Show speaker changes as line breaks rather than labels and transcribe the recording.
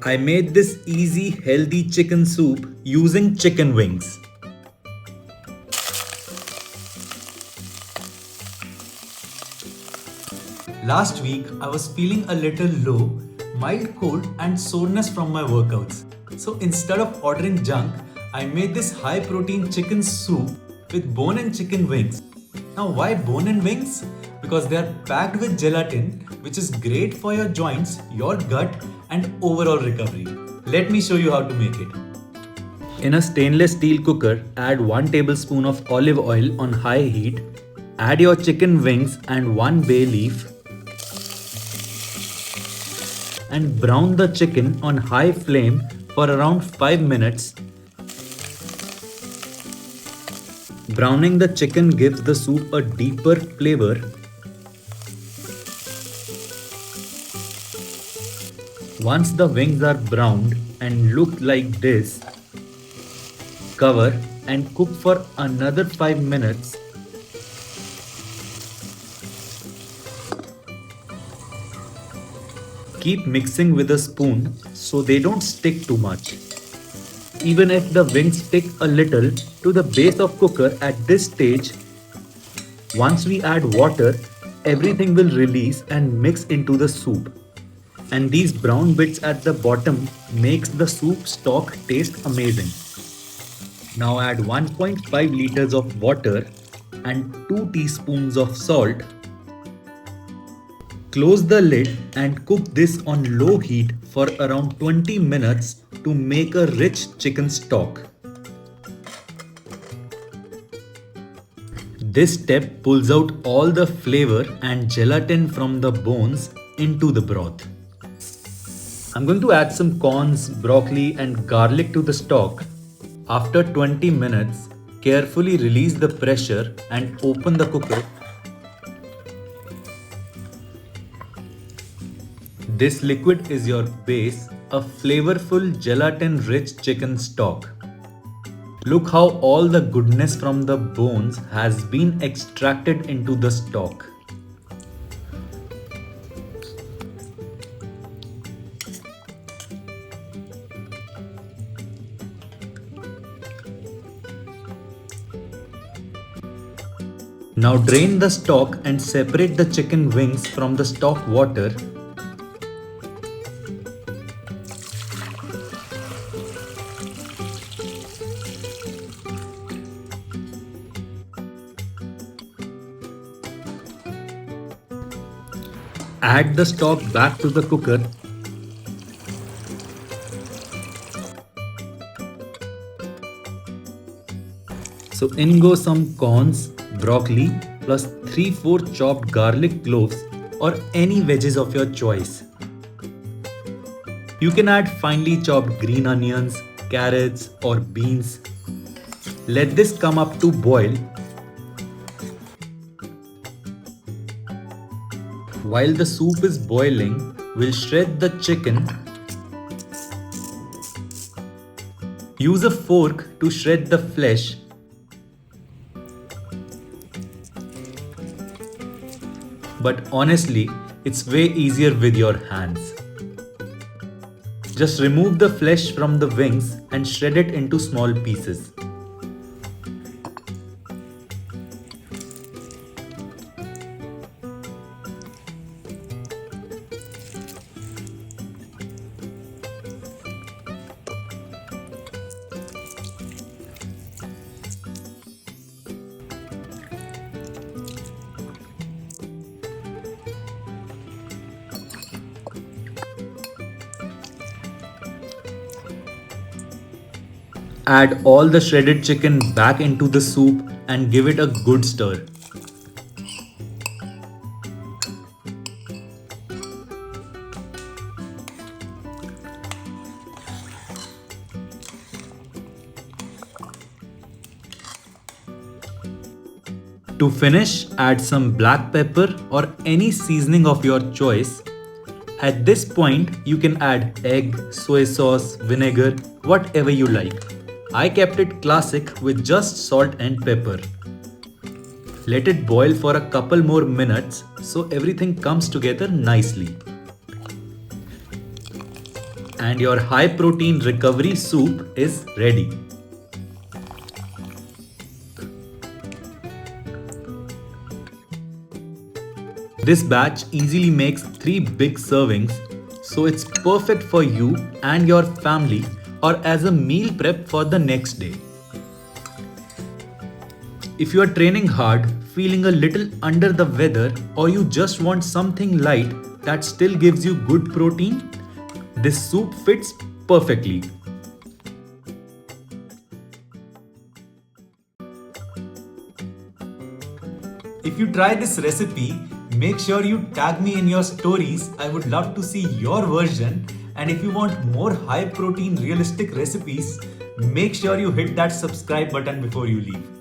I made this easy, healthy chicken soup using chicken wings. Last week, I was feeling a little low, mild cold, and soreness from my workouts. So instead of ordering junk, I made this high protein chicken soup with bone and chicken wings. Now, why bone and wings? Because they are packed with gelatin, which is great for your joints, your gut, and overall recovery. Let me show you how to make it. In a stainless steel cooker, add 1 tablespoon of olive oil on high heat. Add your chicken wings and 1 bay leaf. And brown the chicken on high flame for around 5 minutes. Browning the chicken gives the soup a deeper flavor. Once the wings are browned and look like this, cover and cook for another 5 minutes. Keep mixing with a spoon so they don't stick too much. Even if the wings stick a little to the base of cooker at this stage, once we add water, everything will release and mix into the soup. And these brown bits at the bottom makes the soup stock taste amazing. Now add 1.5 liters of water and 2 teaspoons of salt. Close the lid and cook this on low heat for around 20 minutes to make a rich chicken stock. This step pulls out all the flavor and gelatin from the bones into the broth. I'm going to add some corns, broccoli and garlic to the stock. After 20 minutes, carefully release the pressure and open the cooker. This liquid is your base, a flavorful gelatin-rich chicken stock. Look how all the goodness from the bones has been extracted into the stock. Now drain the stock and separate the chicken wings from the stock water. Add the stock back to the cooker. So in go some corns, broccoli plus 3/4 chopped garlic cloves or any veggies of your choice. You can add finely chopped green onions, carrots or beans. Let this come up to boil. While the soup is boiling, we'll shred the chicken. Use a fork to shred the flesh. But honestly, it's way easier with your hands. Just remove the flesh from the wings and shred it into small pieces. Add all the shredded chicken back into the soup and give it a good stir. To finish, add some black pepper or any seasoning of your choice. At this point, you can add egg, soy sauce, vinegar, whatever you like. I kept it classic with just salt and pepper. Let it boil for a couple more minutes so everything comes together nicely. and your high protein recovery soup is ready. This batch easily makes 3 big servings, so it's perfect for you and your family or as a meal prep for the next day. If you are training hard, feeling a little under the weather, or you just want something light that still gives you good protein, this soup fits perfectly. If you try this recipe, make sure you tag me in your stories. I would love to see your version. And if you want more high protein realistic recipes, make sure you hit that subscribe button before you leave.